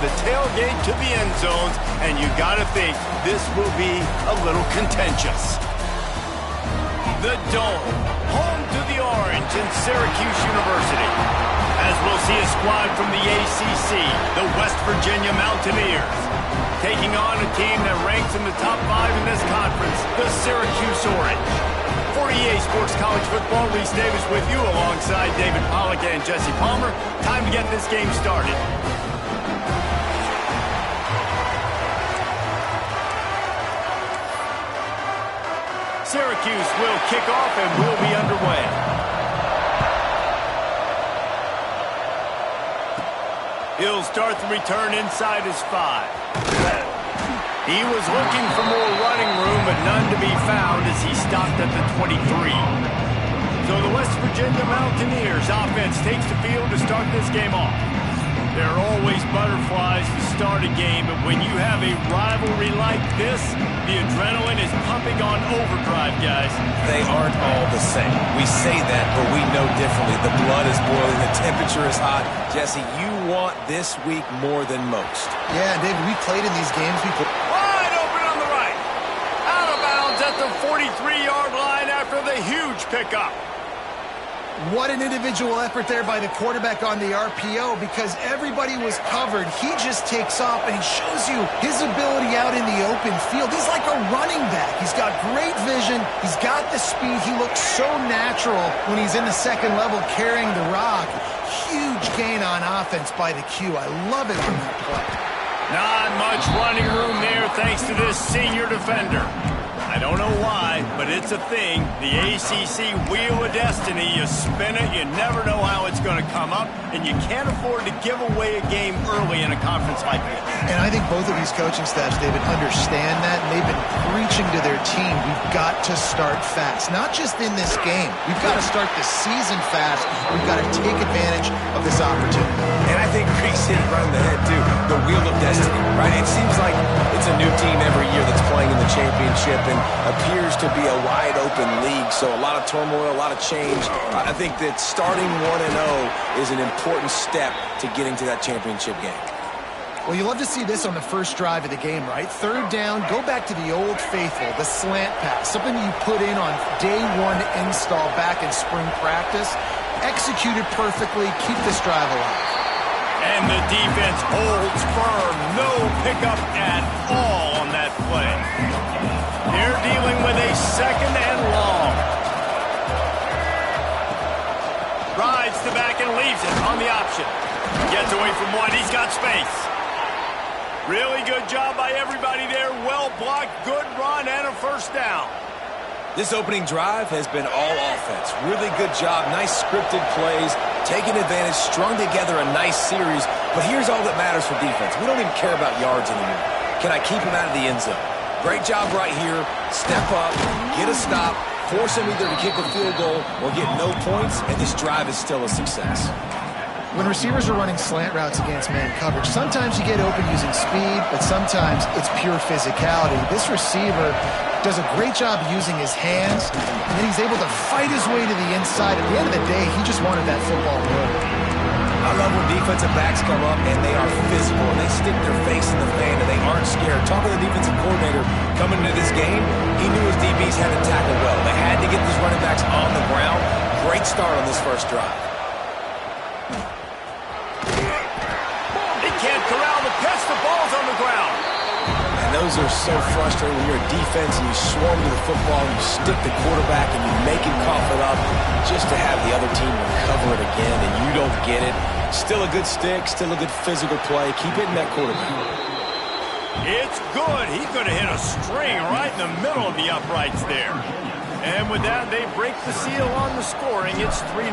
the tailgate to the end zones, and you got to think this will be a little contentious. The Dome, home to the Orange in Syracuse University. As we'll see a squad from the ACC, the West Virginia Mountaineers, taking on a team that ranks in the top 5 in this conference, the Syracuse Orange. For EA Sports College Football, Reese Davis with you alongside David Pollack and Jesse Palmer. Time to get this game started. Syracuse will kick off and will be underway. He'll start the return inside his 5. He was looking for more running room, but none to be found as he stopped at the 23. So the West Virginia Mountaineers offense takes the field to start this game off. There are always butterflies to start a game, but when you have a rivalry like this, the adrenaline is pumping on overdrive, guys. They aren't all the same. We say that, but we know differently. The blood is boiling, the temperature is hot. Jesse, you want this week more than most. Yeah, David, we played in these games before. Wide open on the right. Out of bounds at the 43-yard line after the huge pickup. What an individual effort there by the quarterback on the RPO, because everybody was covered. He just takes off, and he shows you his ability out in the open field. He's like a running back. He's got great vision. He's got the speed. He looks so natural when he's in the second level carrying the rock. Huge gain on offense by the Q. I love it on that play. Not much running room there thanks to this senior defender. I don't know why, but it's a thing. The ACC Wheel of Destiny, you spin it, you never know how it's going to come up, and you can't afford to give away a game early in a conference like this. And I think both of these coaching staffs, David, understand that, and they've been preaching to their team, we've got to start fast. Not just in this game. We've got to start the season fast. We've got to take advantage of this opportunity. And I think Reese hit it right on the head, too. The Wheel of Destiny, right? It seems like it's a new team every year that's playing in the championship and appears to be a wide-open league, so a lot of turmoil, a lot of change. I think that starting 1-0 is an important step to getting to that championship game. Well, you love to see this on the first drive of the game, right? Third down, go back to the old faithful, the slant pass, something you put in on day 1 install back in spring practice. Executed perfectly, keep this drive alive. And the defense holds firm. No pickup at all on that play. They're dealing with a second and long. Rides the back and leaves it on the option. Gets away from one. He's got space. Really good job by everybody there. Well blocked, good run, and a first down. This opening drive has been all offense. Really good job. Nice scripted plays. Taking advantage. Strung together a nice series. But here's all that matters for defense. We don't even care about yards anymore. Can I keep him out of the end zone? Great job right here. Step up. Get a stop. Force him either to kick a field goal or get no points, and this drive is still a success. When receivers are running slant routes against man coverage, sometimes you get open using speed, but sometimes it's pure physicality. This receiver does a great job using his hands, and then he's able to fight his way to the inside. At the end of the day, he just wanted that football roll. I love when defensive backs come up and they are physical and they stick their face in the fan and they aren't scared. Talking to the defensive coordinator coming into this game, he knew his DBs had to tackle well. They had to get these running backs on the ground. Great start on this first drive. They can't corral the pitch. The ball's on the ground. And those are so frustrating when you're a defense and you swarm to the football and you stick the quarterback and you make him cough it up just to have the other team recover it again and you don't get it. Still a good stick, still a good physical play. Keep hitting that quarterback. It's good. He could have hit a string right in the middle of the uprights there. And with that, they break the seal on the scoring. It's 3-0.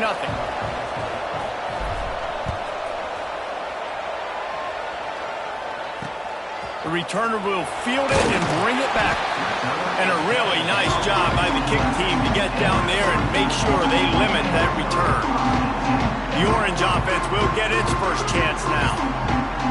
The returner will field it and bring it back. And a really nice job by the kick team to get down there and make sure they limit that return. The Orange offense will get its first chance now.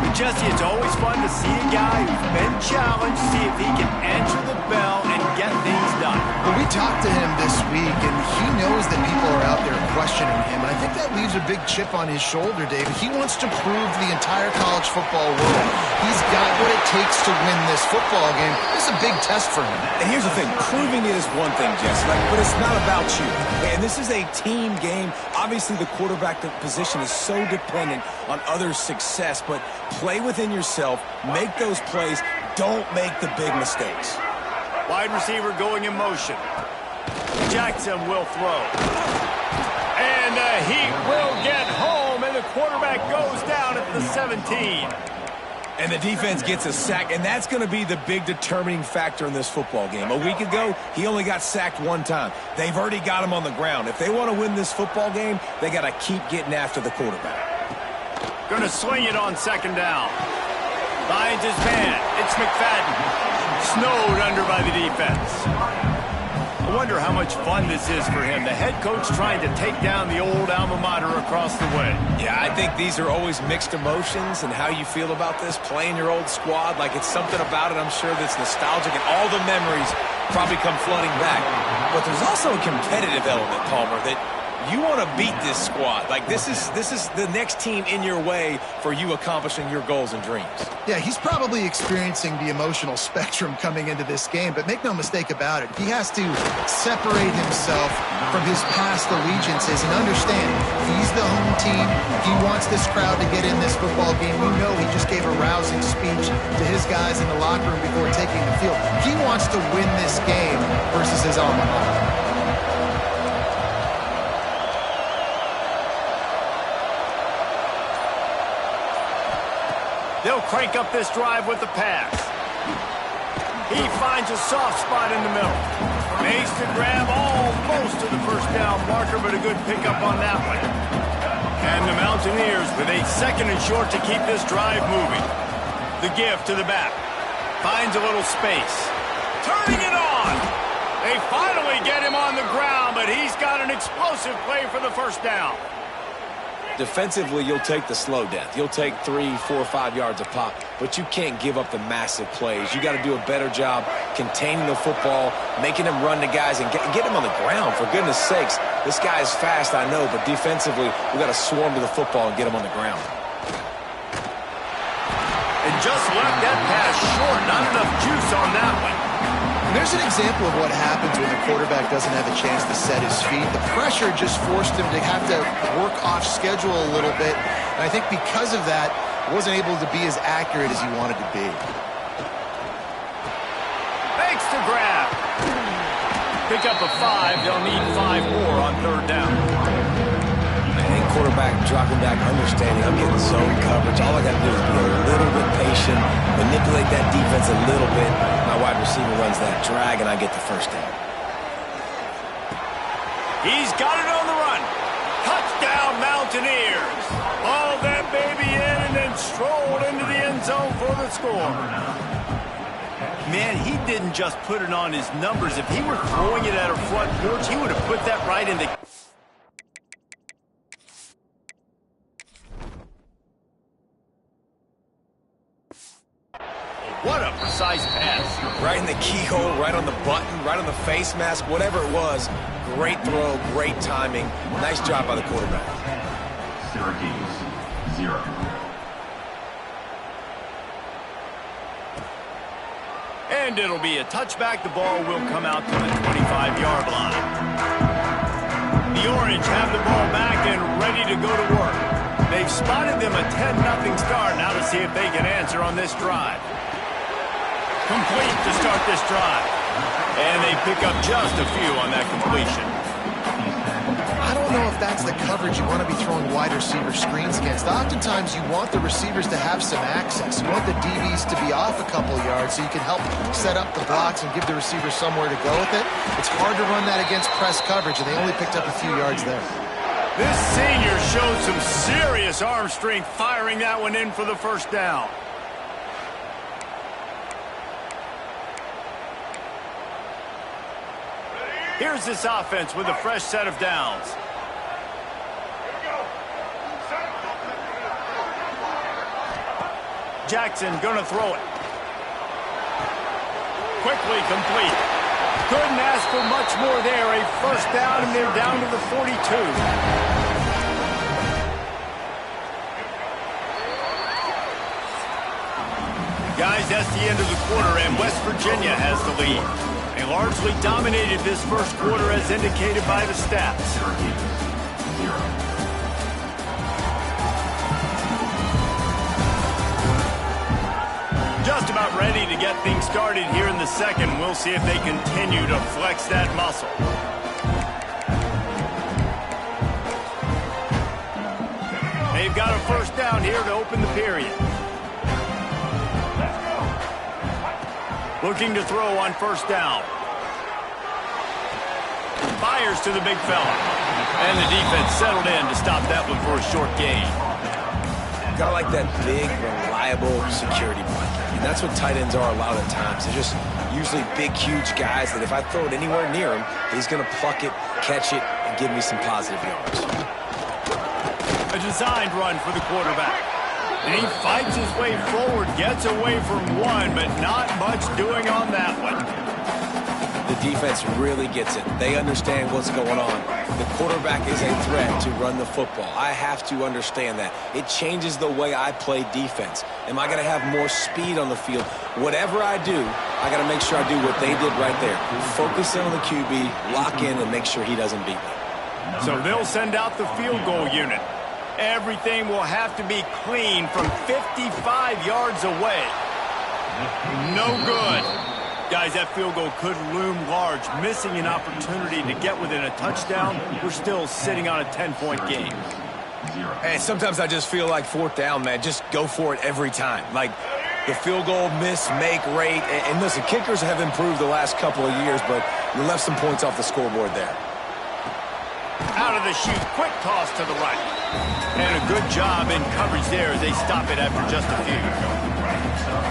The Jesse, it's always fun to see a guy who's been challenged, see if he can answer the bell and get things done. Well, we talked to him this week, and he knows that people are out there questioning him. And I think that leaves a big chip on his shoulder, David. He wants to prove to the entire college football world he's got what it takes to win this football game. This is a big test for him. And here's the thing. Proving it is one thing, Jesse, but it's not about you. And this is a team game. Obviously, the quarterback position is so dependent on others' success, but play within yourself, make those plays, don't make the big mistakes. Wide receiver going in motion. Jackson will throw. And he will get home, and the quarterback goes down at the 17. And the defense gets a sack, and that's going to be the big determining factor in this football game. A week ago, he only got sacked one time. They've already got him on the ground. If they want to win this football game, they got to keep getting after the quarterback. Going to swing it on second down. Finds his man. It's McFadden. Snowed under by the defense. I wonder how much fun this is for him. The head coach trying to take down the old alma mater across the way. Yeah, I think these are always mixed emotions and how you feel about this, playing your old squad. Like, it's something about it, I'm sure, that's nostalgic, and all the memories probably come flooding back. But there's also a competitive element, Palmer, that you want to beat this squad. Like, this is the next team in your way for you accomplishing your goals and dreams. Yeah, he's probably experiencing the emotional spectrum coming into this game, but make no mistake about it, he has to separate himself from his past allegiances and understand he's the home team. He wants this crowd to get in this football game. You know he just gave a rousing speech to his guys in the locker room before taking the field. He wants to win this game versus his alma mater. They'll crank up this drive with the pass. He finds a soft spot in the middle. Makes the grab almost to the first down marker, but a good pickup on that one. And the Mountaineers with a second and short to keep this drive moving. The give to the back. Finds a little space. Turning it on. They finally get him on the ground, but he's got an explosive play for the first down. Defensively, you'll take the slow death. You'll take 3, 4, 5 yards a pop, but you can't give up the massive plays. You got to do a better job containing the football, making them run to guys, and get them on the ground. For goodness sakes, this guy is fast, I know, but defensively, we got to swarm to the football and get him on the ground. And just left that pass short. Not enough juice on that one. And there's an example of what happens when the quarterback doesn't have a chance to set his feet. The pressure just forced him to have to work off schedule a little bit. And I think because of that, wasn't able to be as accurate as he wanted to be. Thanks to grab. Pick up a 5. They'll need 5 more on third down. And quarterback dropping back, understanding I'm getting zone coverage. All I got to do is be a little bit patient, manipulate that defense a little bit. My wide receiver runs that drag, and I get the first down. He's got it on the run. Touchdown, Mountaineers. Hauled that baby in and then strolled into the end zone for the score. Man, he didn't just put it on his numbers. If he were throwing it at a front porch, he would have put that right in the... What a precise pass. Right in the keyhole, right on the button, right on the face mask, whatever it was. Great throw, great timing. Nice job by the quarterback. Syracuse, 0. And it'll be a touchback. The ball will come out to the 25-yard line. The Orange have the ball back and ready to go to work. They've spotted them a 10-0 start. Now to see if they can answer on this drive. Complete to start this drive. And they pick up just a few on that completion. I don't know if that's the coverage you want to be throwing wide receiver screens against. Oftentimes, you want the receivers to have some access. You want the DBs to be off a couple yards so you can help set up the blocks and give the receiver somewhere to go with it. It's hard to run that against press coverage, and they only picked up a few yards there. This senior showed some serious arm strength firing that one in for the first down. Here's this offense with a fresh set of downs. Jackson gonna throw it. Quickly complete. Couldn't ask for much more there. A first down, and they're down to the 42. Guys, that's the end of the quarter, and West Virginia has the lead. They largely dominated this first quarter as indicated by the stats. Just about ready to get things started here in the second. We'll see if they continue to flex that muscle. They've got a first down here to open the period. Looking to throw on first down. Fires to the big fella. And the defense settled in to stop that one for a short gain. Got like that big, reliable security blanket. And that's what tight ends are a lot of the times. They're just usually big, huge guys that if I throw it anywhere near him, he's going to pluck it, catch it, and give me some positive yards. A designed run for the quarterback. And he fights his way forward, gets away from one, but not much doing on that one. The defense really gets it. They understand what's going on. The quarterback is a threat to run the football. I have to understand that. It changes the way I play defense. Am I going to have more speed on the field? Whatever I do, I got to make sure I do what they did right there. Focus in on the QB, lock in, and make sure he doesn't beat me. So they'll send out the field goal unit. Everything will have to be clean from 55 yards away. No good. Guys, that field goal could loom large. Missing an opportunity to get within a touchdown. We're still sitting on a 10-point game. Hey, sometimes I just feel like fourth down, man. Just go for it every time. Like the field goal miss-make rate. And listen, kickers have improved the last couple of years, but you left some points off the scoreboard there. Out of the chute, quick toss to the right. And a good job in coverage there as they stop it after just a few.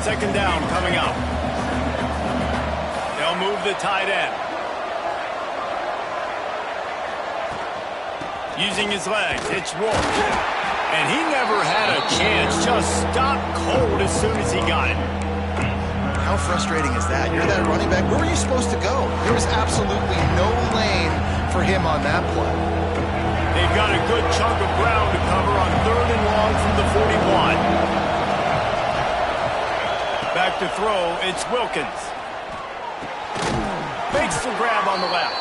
Second down coming up. They'll move the tight end. Using his legs, it's Wolf. And he never had a chance, just stopped cold as soon as he got it. How frustrating is that? You're that running back. Where were you supposed to go? There was absolutely no lane for him on that play. They've got a good chunk of ground to cover on third and long from the 41. Back to throw, it's Wilkins. Makes the grab on the left.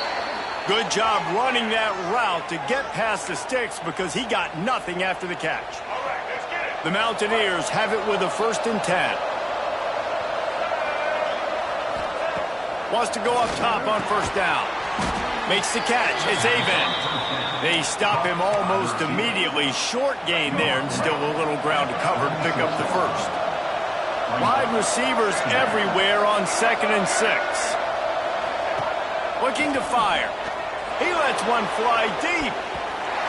Good job running that route to get past the sticks because he got nothing after the catch. The Mountaineers have it with a 1st and 10. Wants to go up top on first down. Makes the catch. It's Avent. They stop him almost immediately. Short gain there and still a little ground to cover to pick up the first. Wide receivers everywhere on 2nd and 6. Looking to fire. He lets one fly deep.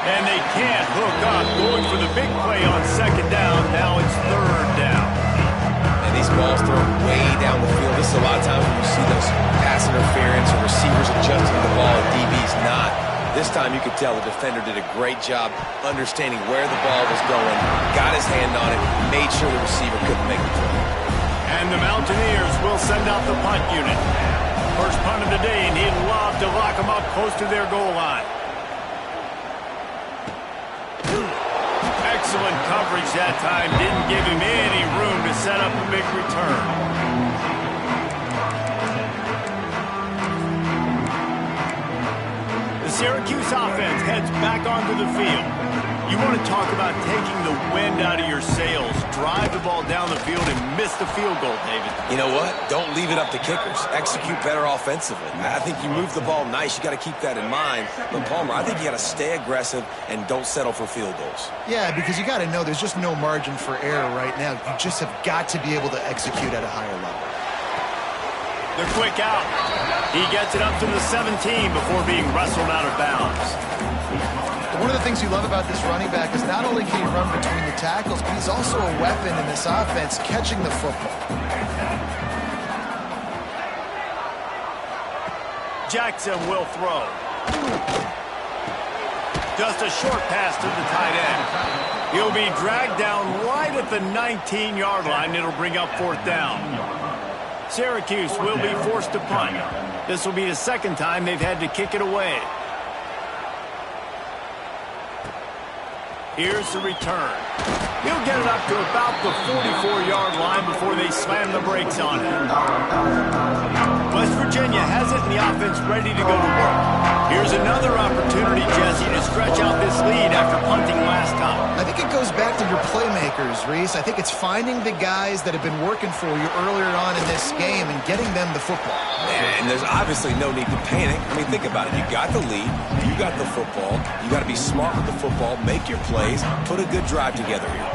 And they can't hook up. Going for the big play on 2nd down. Now it's 3rd down. And these balls thrown way down the field. This is a lot of times when you see those pass interference or receivers adjusting the ball and DB's not. This time you could tell the defender did a great job understanding where the ball was going, got his hand on it, made sure the receiver couldn't make the play. And the Mountaineers will send out the punt unit. First punt of the day, and he'd love to lock them up close to their goal line. Excellent coverage that time. Didn't give him any room to set up a big return. The Syracuse offense heads back onto the field. You want to talk about taking the wind out of your sails. Drive the ball down the field and miss the field goal, David. You know what? Don't leave it up to kickers. Execute better offensively. I think you move the ball nice. You got to keep that in mind. But Palmer, I think you got to stay aggressive and don't settle for field goals. Yeah, because you got to know there's just no margin for error right now. You just have got to be able to execute at a higher level. The quick out. He gets it up to the 17 before being wrestled out of bounds. One of the things you love about this running back is not only can he run between the tackles, but he's also a weapon in this offense, catching the football. Jackson will throw. Just a short pass to the tight end. He'll be dragged down right at the 19-yard line. It'll bring up 4th down. Syracuse will be forced to punt. This will be the second time they've had to kick it away. Here's the return. He'll get it up to about the 44-yard line before they slam the brakes on it. West Virginia has it in the offense ready to go to work. Here's another opportunity, Jesse, to stretch out this lead after punting last time. I think it goes back to your playmakers, Reese. I think it's finding the guys that have been working for you earlier on in this game and getting them the football. And there's obviously no need to panic. I mean, think about it. You got the lead. You got the football. You got to be smart with the football. Make your plays. Put a good drive together here.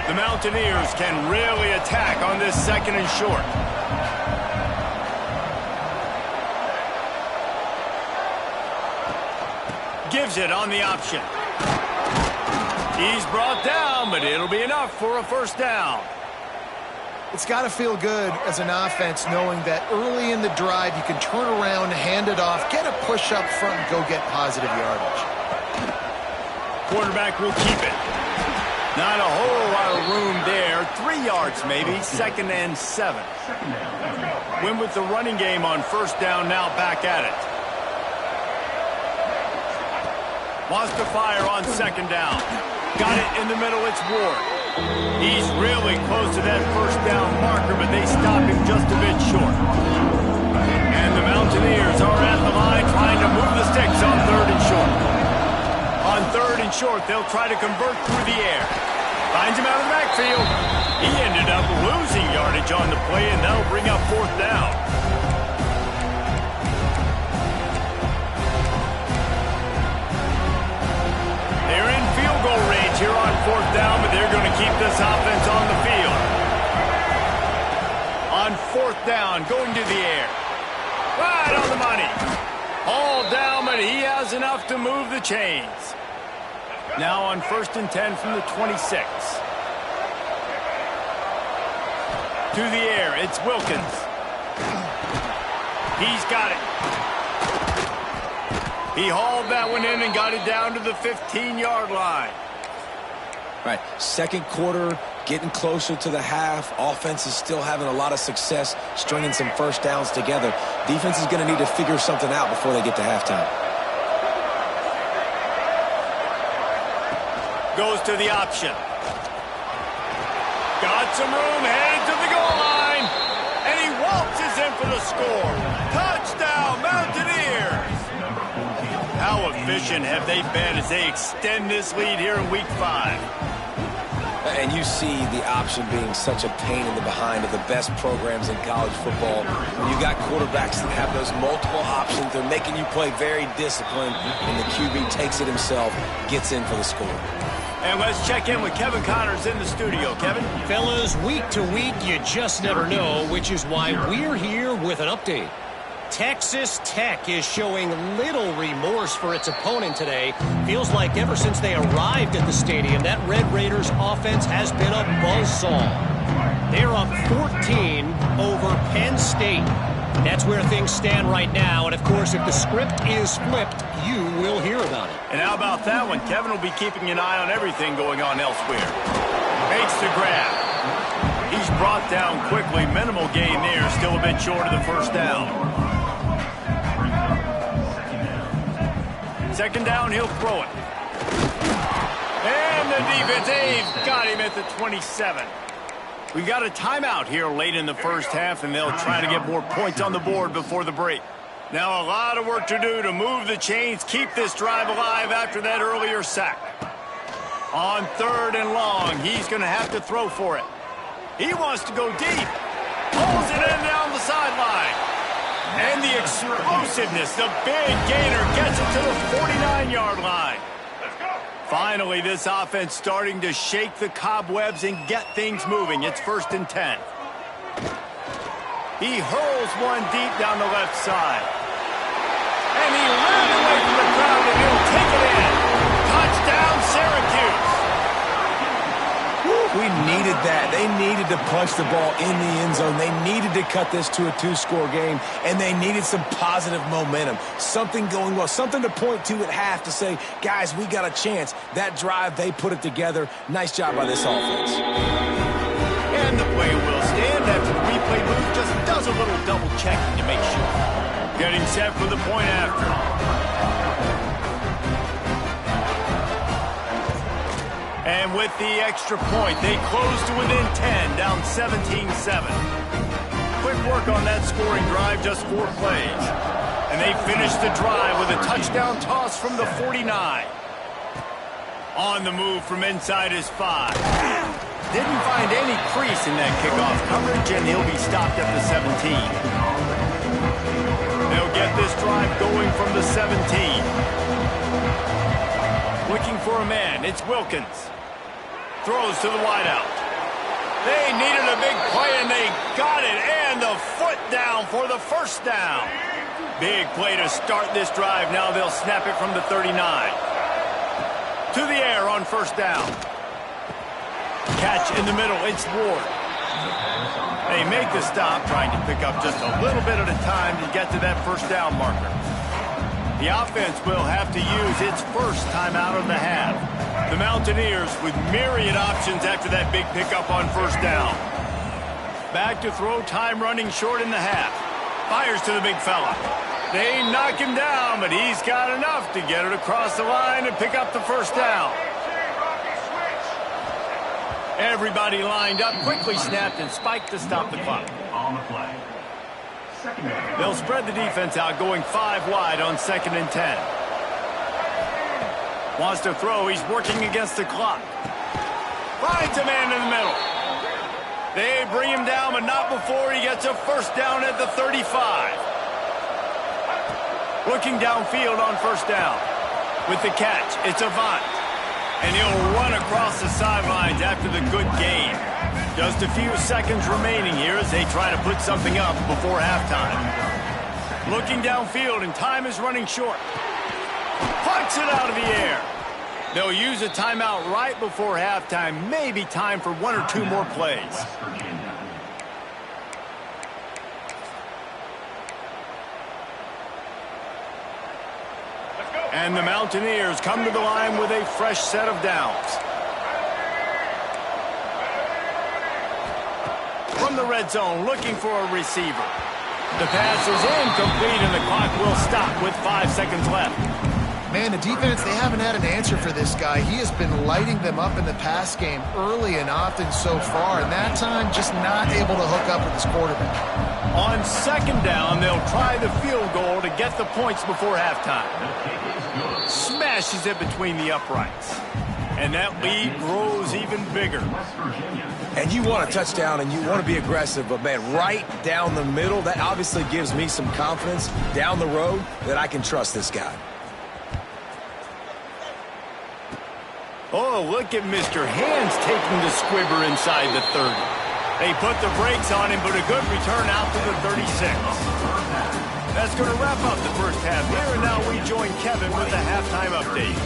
The Mountaineers can really attack on this 2nd and short. Gives it on the option. He's brought down, but it'll be enough for a 1st down. It's got to feel good as an offense knowing that early in the drive you can turn around, hand it off, get a push up front, and go get positive yardage. Quarterback will keep it. Not a whole lot of room there. 3 yards maybe. 2nd and 7. Win with the running game on 1st down, now back at it. Wants to fire on 2nd down. Got it in the middle, it's Ward. He's really close to that 1st down marker, but they stop him just a bit short. And the Mountaineers are at the line trying to move the sticks on 3rd and short. On 3rd and short, they'll try to convert through the air. Finds him out of the backfield. He ended up losing yardage on the play, and that'll bring up 4th down. They're in field goal range here on 4th down, but they're going to keep this offense on the field. On 4th down, going to the air. Right on the money. All down, but he has enough to move the chains. Now on 1st and 10 from the 26. To the air, it's Wilkins. He's got it. He hauled that one in and got it down to the 15-yard line. All right, 2nd quarter, getting closer to the half. Offense is still having a lot of success stringing some 1st downs together. Defense is going to need to figure something out before they get to halftime. Goes to the option. Got some room, headed to the goal line. And he waltzes in for the score. Touchdown, Mountaineers. How efficient have they been as they extend this lead here in Week 5? And you see the option being such a pain in the behind of the best programs in college football. When you got quarterbacks that have those multiple options, they're making you play very disciplined, and the QB takes it himself, gets in for the score. And let's check in with Kevin Connors in the studio. Kevin? Fellas, week to week, you just never know, which is why we're here with an update. Texas Tech is showing little remorse for its opponent today. Feels like ever since they arrived at the stadium, that Red Raiders offense has been a buzzsaw. They're up 14 over Penn State. That's where things stand right now, and of course, if the script is flipped, you will hear about it. And how about that one? Kevin will be keeping an eye on everything going on elsewhere. Makes the grab. He's brought down quickly. Minimal gain there, still a bit short of the 1st down. 2nd down, he'll throw it. And the defense, they've got him at the 27. We got a timeout here late in the 1st half, and they'll try to get more points on the board before the break. Now a lot of work to do to move the chains, keep this drive alive after that earlier sack. On 3rd and long, he's going to have to throw for it. He wants to go deep. Pulls it in down the sideline. And the explosiveness, the big gainer gets it to the 49-yard line. Finally, this offense starting to shake the cobwebs and get things moving. It's 1st and 10. He hurls one deep down the left side. And he ran away from the crowd, and he'll take it in. Touchdown, Syracuse. Woo. We needed that. They needed to punch the ball in the end zone. They needed to cut this to a 2-score game, and they needed some positive momentum. Something going well, something to point to at half to say, guys, we got a chance. That drive, they put it together. Nice job by this offense. And the play will stand after the replay booth just does a little double checking to make sure. Getting set for the point after. And with the extra point, they close to within 10, down 17-7. Quick work on that scoring drive, just 4 plays. And they finish the drive with a touchdown toss from the 49. On the move from inside his 5. Didn't find any crease in that kickoff coverage, and he'll be stopped at the 17. They'll get this drive going from the 17. Looking for a man, it's Wilkins. Throws to the wideout. They needed a big play, and they got it. And the foot down for the first down. Big play to start this drive. Now they'll snap it from the 39. To the air on first down. Catch in the middle. It's Ward. They make the stop, trying to pick up just a little bit at a time to get to that first down marker. The offense will have to use its first timeout of the half. The Mountaineers with myriad options after that big pickup on first down. Back to throw, time running short in the half. Fires to the big fella. They knock him down, but he's got enough to get it across the line and pick up the first down. Everybody lined up, quickly snapped and spiked to stop the clock. They'll spread the defense out, going 5 wide on 2nd and 10. Wants to throw, he's working against the clock. Finds a man in the middle. They bring him down, but not before he gets a first down at the 35. Looking downfield on first down. With the catch, it's Avant. And he'll run across the sidelines after the good gain. Just a few seconds remaining here as they try to put something up before halftime. Looking downfield, and time is running short. Plucks it out of the air. They'll use a timeout right before halftime. Maybe time for 1 or 2 more plays. And the Mountaineers come to the line with a fresh set of downs. From the red zone, looking for a receiver. The pass is incomplete, and the clock will stop with 5 seconds left. Man, the defense, they haven't had an answer for this guy. He has been lighting them up in the pass game early and often so far, and that time just not able to hook up with his quarterback. On 2nd down, they'll try the field goal to get the points before halftime. Smashes it between the uprights. And that lead grows even bigger. And you want a touchdown and you want to be aggressive, but man, right down the middle, that obviously gives me some confidence down the road that I can trust this guy. Oh, look at Mr. Hands taking the squibber inside the 30. They put the brakes on him, but a good return out to the 36. That's going to wrap up the first half here, and now we join Kevin with the halftime update.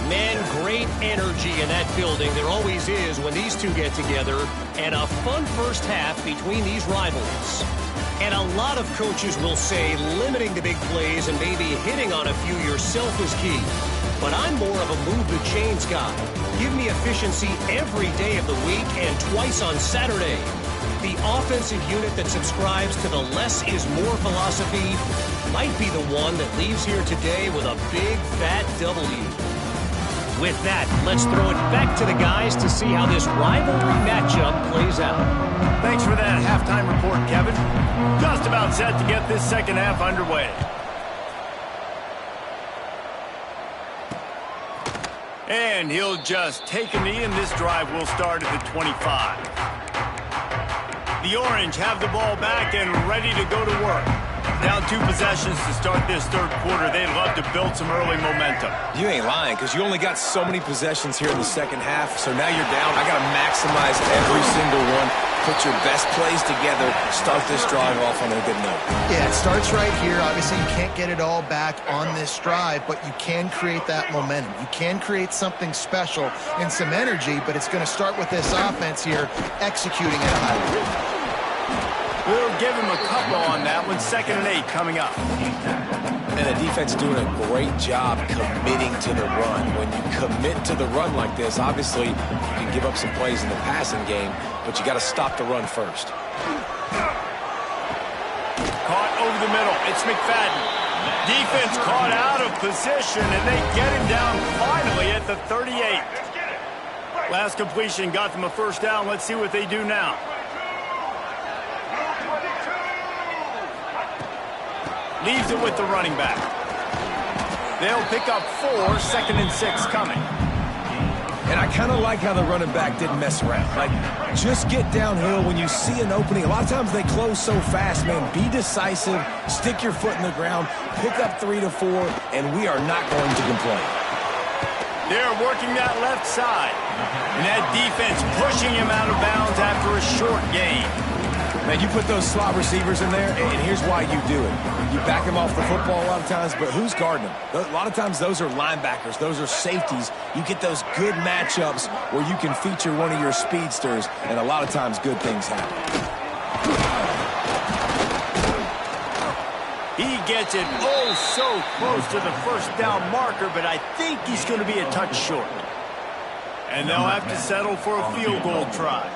Man, great energy in that building. There always is when these two get together. And a fun first half between these rivalries. And a lot of coaches will say limiting the big plays and maybe hitting on a few yourself is key. But I'm more of a move the chains guy. Give me efficiency every day of the week and twice on Saturday. The offensive unit that subscribes to the less is more philosophy might be the one that leaves here today with a big fat W. With that, let's throw it back to the guys to see how this rivalry matchup plays out. Thanks for that halftime report, Kevin. Just about set to get this second half underway. And he'll just take a knee, and this drive will start at the 25. The Orange have the ball back and ready to go to work. Down 2 possessions to start this third quarter. They'd love to build some early momentum. You ain't lying, because you only got so many possessions here in the second half, so now you're down. I got to maximize every single one. Put your best plays together. Start this drive off on a good note. Yeah, it starts right here. Obviously, you can't get it all back on this drive, but you can create that momentum. You can create something special and some energy, but it's going to start with this offense here executing at a high level. We'll give him a couple on that one. 2nd and 8 coming up. And the defense doing a great job committing to the run. When you commit to the run like this, obviously you can give up some plays in the passing game, but you got to stop the run first. Caught over the middle. It's McFadden. Defense caught out of position, and they get him down finally at the 38. Last completion got them a first down. Let's see what they do now. Leaves it with the running back. They'll pick up 4, 2nd and 6 coming. And I kind of like how the running back didn't mess around. Like, just get downhill when you see an opening. A lot of times they close so fast, man. Be decisive, stick your foot in the ground, pick up 3 to 4, and we are not going to complain. They're working that left side. And that defense pushing him out of bounds after a short gain. Man, you put those slot receivers in there, and here's why you do it. You back them off the football a lot of times, but who's guarding them? A lot of times those are linebackers. Those are safeties. You get those good matchups where you can feature one of your speedsters, and a lot of times good things happen. He gets it oh so close to the first down marker, but I think he's going to be a touch short. And they'll have to settle for a field goal try.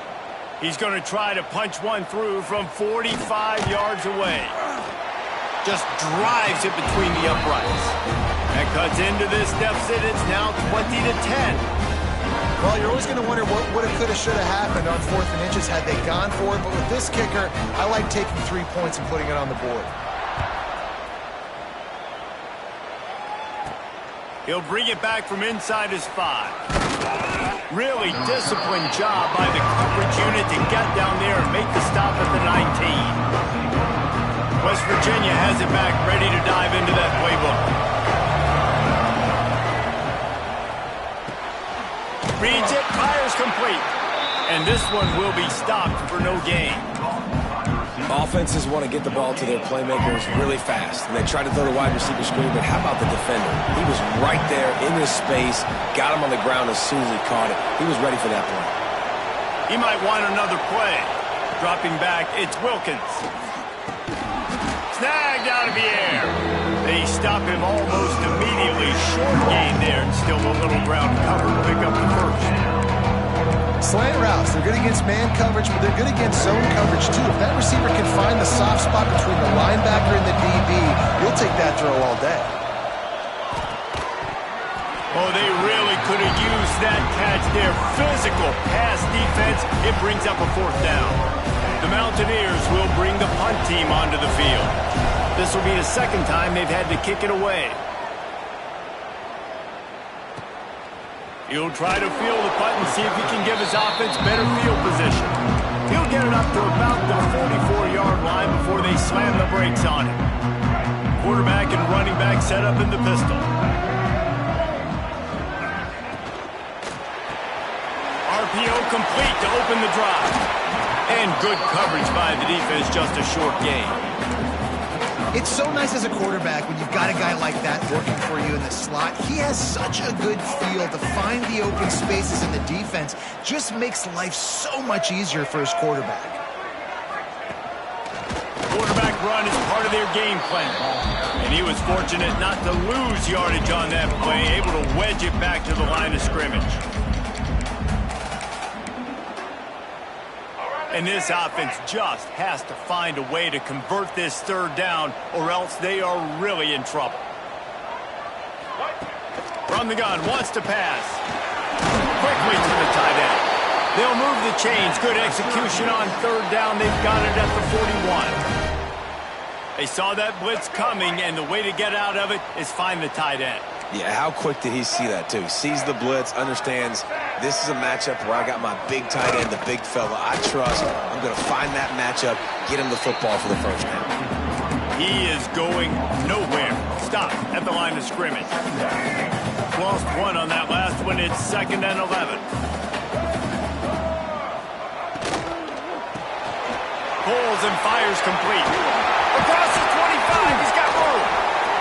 He's going to try to punch one through from 45 yards away. Just drives it between the uprights. That cuts into this deficit. It's now 20 to 10. Well, you're always going to wonder what woulda, coulda, shoulda happened on 4th and inches had they gone for it. But with this kicker, I like taking 3 points and putting it on the board. He'll bring it back from inside his 5. Really disciplined job by the coverage unit to get down there and make the stop at the 19. West Virginia has it back, ready to dive into that playbook. Reads it, fires complete. And this one will be stopped for no gain. Offenses want to get the ball to their playmakers really fast. And they try to throw the wide receiver screen, but how about the defender? He was right there in his space, got him on the ground as soon as he caught it. He was ready for that play. He might want another play. Dropping back, it's Wilkins. Snagged out of the air. They stop him almost immediately. Short gain there, and still a little ground cover to pick up the first. Slant routes, they're good against man coverage, but they're good against zone coverage too. If that receiver can find the soft spot between the linebacker and the DB, you'll take that throw all day. Oh, they really could have used that catch there. Physical pass defense. It brings up a 4th down. The Mountaineers will bring the punt team onto the field. This will be the 2nd time they've had to kick it away. He'll try to field the punt and see if he can give his offense better field position. He'll get it up to about the 44-yard line before they slam the brakes on him. Quarterback and running back set up in the pistol. RPO complete to open the drive. And good coverage by the defense, just a short gain. It's so nice as a quarterback when you've got a guy like that working for you in the slot. He has such a good feel to find the open spaces in the defense. Just makes life so much easier for his quarterback. Quarterback run is part of their game plan. And he was fortunate not to lose yardage on that play, able to wedge it back to the line of scrimmage. And this offense just has to find a way to convert this 3rd down, or else they are really in trouble. From the gun, wants to pass. Quickly to the tight end. They'll move the chains. Good execution on 3rd down. They've got it at the 41. They saw that blitz coming, and the way to get out of it is find the tight end. Yeah, how quick did he see that, too? Sees the blitz, understands this is a matchup where I got my big tight end, the big fella I trust. I'm going to find that matchup, get him the football for the first down. He is going nowhere. Stop at the line of scrimmage. Lost one on that last one. It's 2nd and 11. pulls and fires complete. Across the 25, he's got room.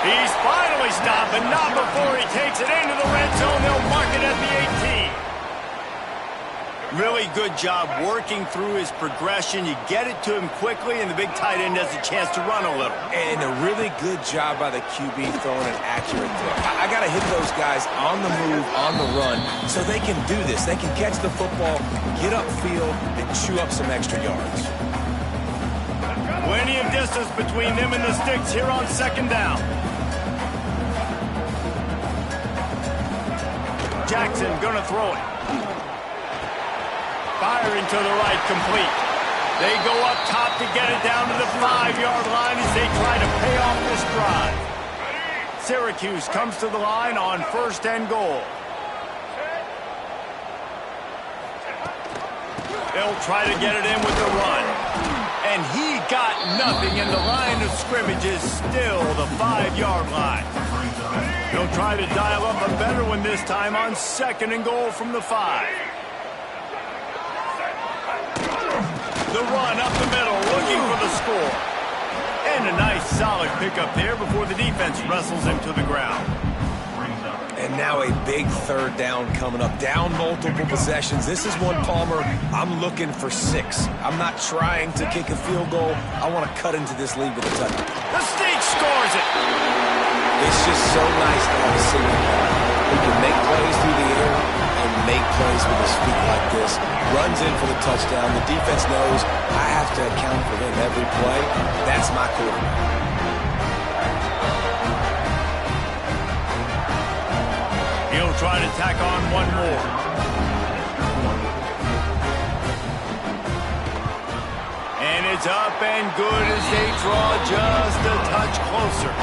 He's finally stopped, but not before he takes it into the red zone. They'll mark it at the 18. Really good job working through his progression. You get it to him quickly, and the big tight end has a chance to run a little. And a really good job by the QB throwing an accurate throw. I got to hit those guys on the move, on the run, so they can do this. They can catch the football, get upfield, and chew up some extra yards. Plenty of distance between them and the sticks here on second down. Jackson gonna throw it. Firing to the right, complete. They go up top to get it down to the 5-yard line as they try to pay off this drive. Syracuse comes to the line on first and goal. They'll try to get it in with the run. And he got nothing, and the line of scrimmage is still the 5-yard line. They'll try to dial up a better one this time on second and goal from the 5. The run up the middle, looking for the score. And a nice solid pickup there before the defense wrestles him to the ground. And now a big third down coming up. Down multiple possessions. This is one, Palmer, I'm looking for 6. I'm not trying to kick a field goal. I want to cut into this lead with a touchdown. The Sneak scores it. It's just so nice to have a single guy who can make plays through the air and make plays with his feet like this. Runs in for the touchdown. The defense knows I have to account for him every play. That's my quarterback. He'll try to tack on one more. And it's up and good as they draw just a touch closer.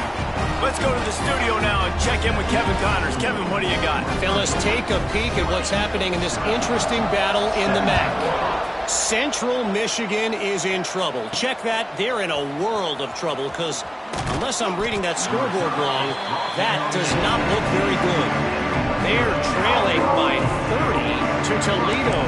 Let's go to the studio now and check in with Kevin Connors. Kevin, what do you got? Fellas, take a peek at what's happening in this interesting battle in the MAC. Central Michigan is in trouble. Check that. They're in a world of trouble because unless I'm reading that scoreboard wrong, that does not look very good. They're trailing by 30 to Toledo.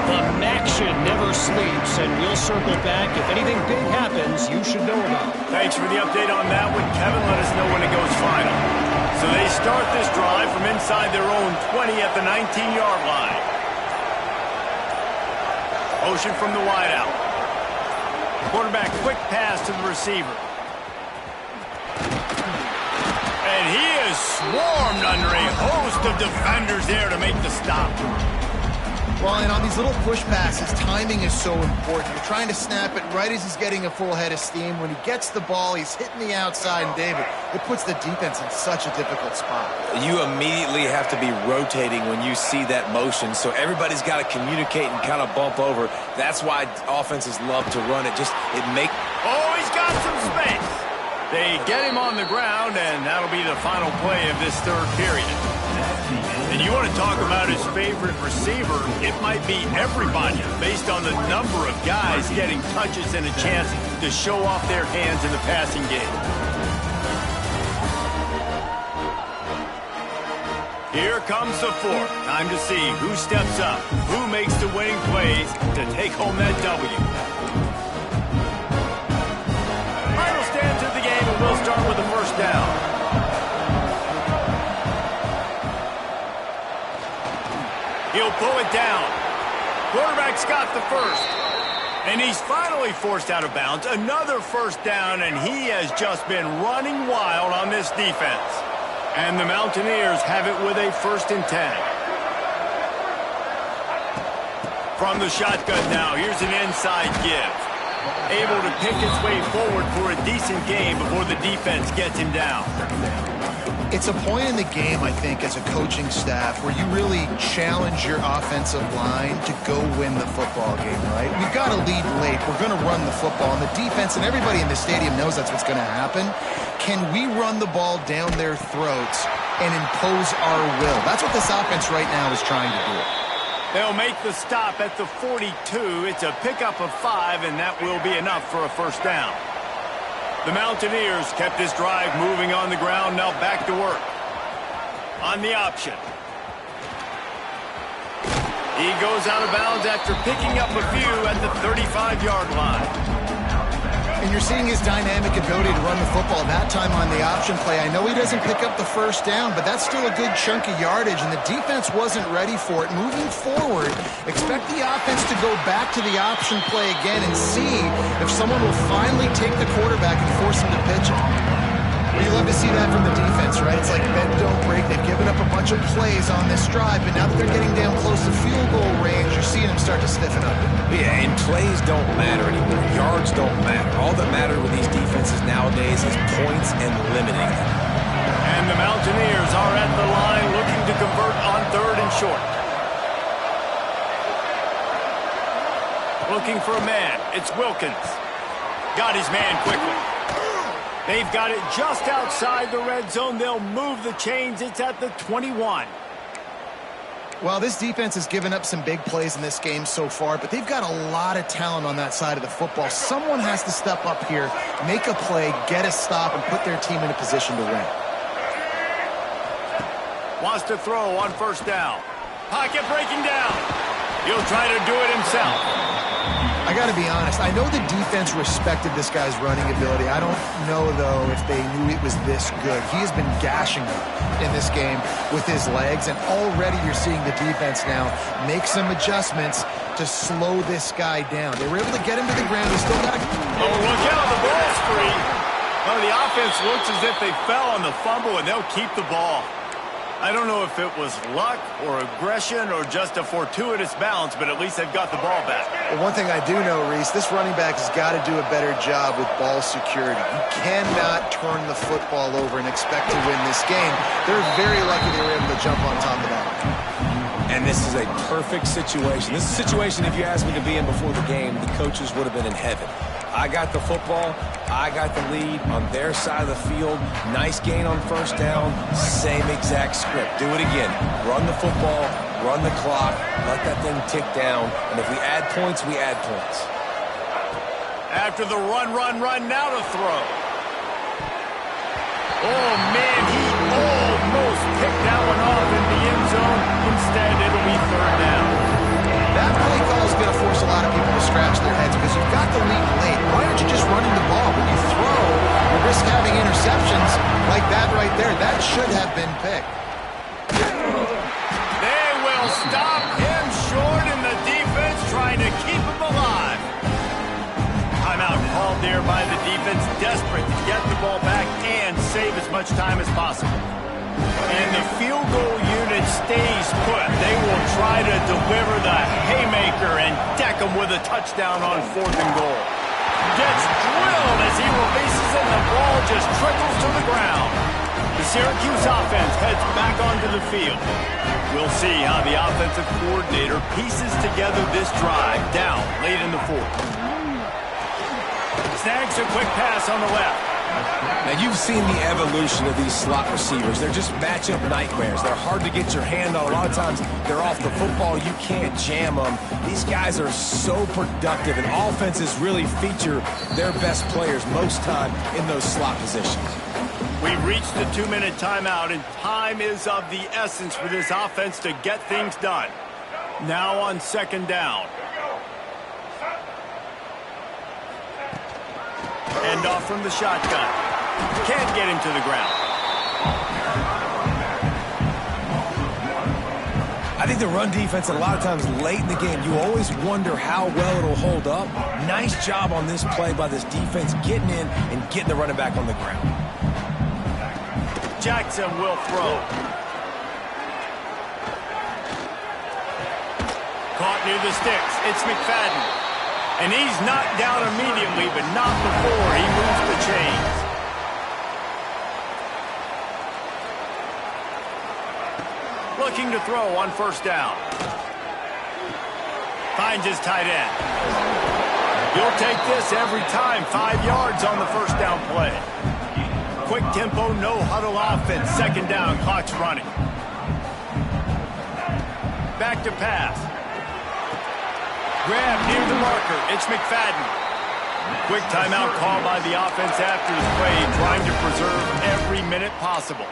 The MACtion never sleeps, and we'll circle back. If anything big happens, you should know about it. Thanks for the update on that one. Kevin, let us know when it goes final. So they start this drive from inside their own 20 at the 19-yard line. Motion from the wideout. Quarterback quick pass to the receiver. And he is swarmed under a host of defenders there to make the stop. Well, and on these little push passes, timing is so important. You're trying to snap it right as he's getting a full head of steam. When he gets the ball, he's hitting the outside, and David, it puts the defense in such a difficult spot. You immediately have to be rotating when you see that motion, so everybody's got to communicate and kind of bump over. That's why offenses love to run it. Oh, he's got some space. They get him on the ground, and that'll be the final play of this third period. And you want to talk about his favorite receiver, it might be everybody based on the number of guys getting touches and a chance to show off their hands in the passing game. Here comes the fourth. Time to see who steps up, who makes the winning plays to take home that W. Final stand to the game, and we'll start with the first down. He'll pull it down. Quarterback's got the first. And he's finally forced out of bounds. Another first down, and he has just been running wild on this defense. And the Mountaineers have it with a 1st and 10. From the shotgun now, here's an inside give. Able to pick his way forward for a decent game before the defense gets him down. It's a point in the game, I think, as a coaching staff where you really challenge your offensive line to go win the football game, right? We've got to lead late. We're going to run the football. And the defense and everybody in the stadium knows that's what's going to happen. Can we run the ball down their throats and impose our will? That's what this offense right now is trying to do. They'll make the stop at the 42. It's a pickup of 5, and that will be enough for a first down. The Mountaineers kept this drive moving on the ground, now back to work. On the option. He goes out of bounds after picking up a few at the 35-yard line. And you're seeing his dynamic ability to run the football. That time on the option play, I know he doesn't pick up the first down, but that's still a good chunk of yardage, and the defense wasn't ready for it. Moving forward, expect the offense to go back to the option play again and see if someone will finally take the quarterback and force him to pitch it. Well, you love to see that from the defense, right? It's like bend, don't break. They've given up a bunch of plays on this drive, but now that they're getting down close to field goal range, you're seeing them start to stiffen up. Yeah, and plays don't matter anymore. Yards don't matter. All that matters with these defenses nowadays is points and limiting them. And the Mountaineers are at the line looking to convert on 3rd and short. Looking for a man. It's Wilkins. Got his man quickly. They've got it just outside the red zone. They'll move the chains. It's at the 21. Well, this defense has given up some big plays in this game so far, but they've got a lot of talent on that side of the football. Someone has to step up here, make a play, get a stop, and put their team in a position to win. Wants to throw on 1st down. Pocket breaking down. He'll try to do it himself. I got to be honest, I know the defense respected this guy's running ability. I don't know, though, if they knew it was this good. He has been gashing them in this game with his legs, and already you're seeing the defense now make some adjustments to slow this guy down. They were able to get him to the ground. They still got to... Oh, look out, the ball's free. Well, the offense looks as if they fell on the fumble, and they'll keep the ball. I don't know if it was luck or aggression or just a fortuitous bounce, but at least they've got the ball back. Well, one thing I do know, Reese, this running back has got to do a better job with ball security. You cannot turn the football over and expect to win this game. They're very lucky they were able to jump on top of that. And this is a perfect situation. This is a situation, if you asked me to be in before the game, the coaches would have been in heaven. I got the football. I got the lead on their side of the field. Nice gain on 1st down. Same exact script. Do it again. Run the football. Run the clock. Let that thing tick down. And if we add points, we add points. After the run, now to throw. Oh, man, he almost picked that one off in the end zone. Instead, it'll be 3rd down. That play call is going to force a lot of people to scratch their heads because you've got the lead late. Why aren't you just running the ball? When you throw, you risk having interceptions like that right there. That should have been picked. They will stop him short, and the defense trying to keep him alive. Timeout called there by the defense, desperate to get the ball back and save as much time as possible. And the field goal unit stays put. They will try to deliver the haymaker and deck them with a touchdown on 4th and goal. Gets drilled as he releases it, and the ball just trickles to the ground. The Syracuse offense heads back onto the field. We'll see how the offensive coordinator pieces together this drive down late in the 4th. Snags a quick pass on the left. Now, you've seen the evolution of these slot receivers. They're just matchup nightmares. They're hard to get your hand on. A lot of times, they're off the football. You can't jam them. These guys are so productive, and offenses really feature their best players most time in those slot positions. We've reached the 2-minute timeout, and time is of the essence for this offense to get things done. Now on 2nd down. End off from the shotgun. Can't get him to the ground. I think the run defense, a lot of times late in the game, you always wonder how well it'll hold up. Nice job on this play by this defense, getting in and getting the running back on the ground. Jackson will throw. Caught near the sticks. It's McFadden. And he's knocked down immediately, but not before he moves the chains. Looking to throw on 1st down. Finds his tight end. He'll take this every time. 5 yards on the 1st down play. Quick tempo, no huddle offense. 2nd down, clock's running. Back to pass. Grab near the marker. It's McFadden. Quick timeout call by the offense after the play, trying to preserve every minute possible.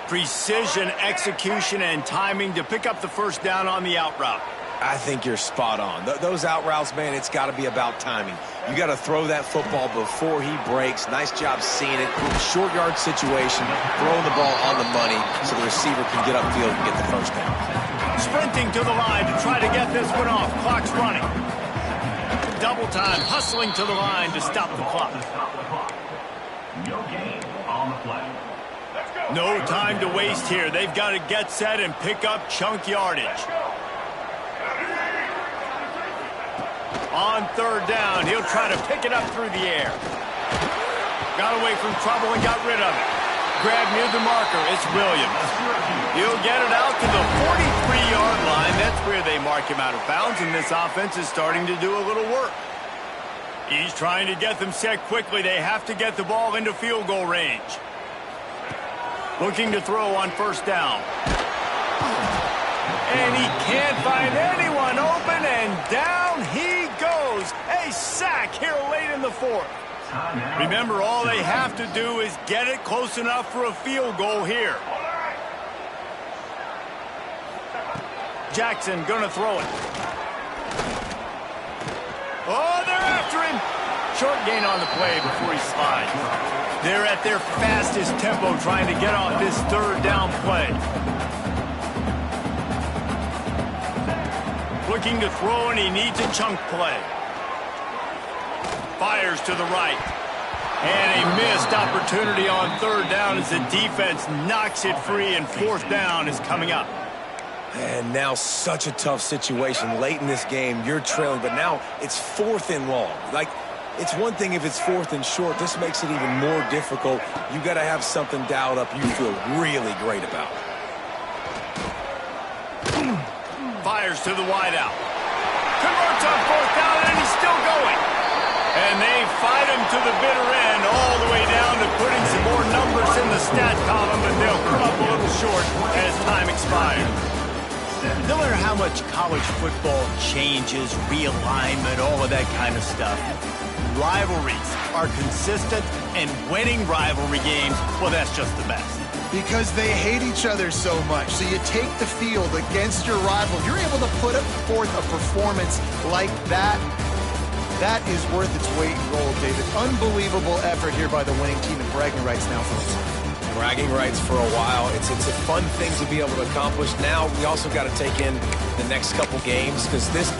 Precision, execution, and timing to pick up the 1st down on the out route. I think you're spot on. Those out routes, man, it's got to be about timing. You got to throw that football before he breaks. Nice job seeing it. Short yard situation, throwing the ball on the money so the receiver can get upfield and get the first down. Sprinting to the line to try to get this one off. Clock's running. Double time, hustling to the line to stop the clock. No gain on the play. No time to waste here. They've got to get set and pick up chunk yardage. On third down, he'll try to pick it up through the air. Got away from trouble and got rid of it. Grab near the marker, it's Williams. He'll get it out to the 43-yard line. That's where they mark him out of bounds, and this offense is starting to do a little work. He's trying to get them set quickly. They have to get the ball into field goal range. Looking to throw on first down. And he can't find anyone open, and down he goes. A sack here late in the fourth. Remember, all they have to do is get it close enough for a field goal here. Jackson gonna throw it. Oh, they're after him. Short gain on the play before he slides. They're at their fastest tempo trying to get off this third down play. Looking to throw, and he needs a chunk play. Fires to the right. And a missed opportunity on third down as the defense knocks it free, and fourth down is coming up. And now such a tough situation. Late in this game, you're trailing, but now it's fourth and long. Like, it's one thing if it's fourth and short. This makes it even more difficult. You got to have something dialed up you feel really great about. Fires to the wideout. Converts on fourth down, and he's still going. And they fight him to the bitter end, all the way down to putting some more numbers in the stat column, but they'll come up a little short as time expires. No matter how much college football changes, realignment, all of that kind of stuff, rivalries are consistent, and winning rivalry games, well, that's just the best. Because they hate each other so much. So you take the field against your rival. You're able to put forth a performance like that. That is worth its weight in gold, David. Unbelievable effort here by the winning team, and bragging rights now for us. Bragging rights for a while. It's a fun thing to be able to accomplish. Now we also got to take in the next couple games, because this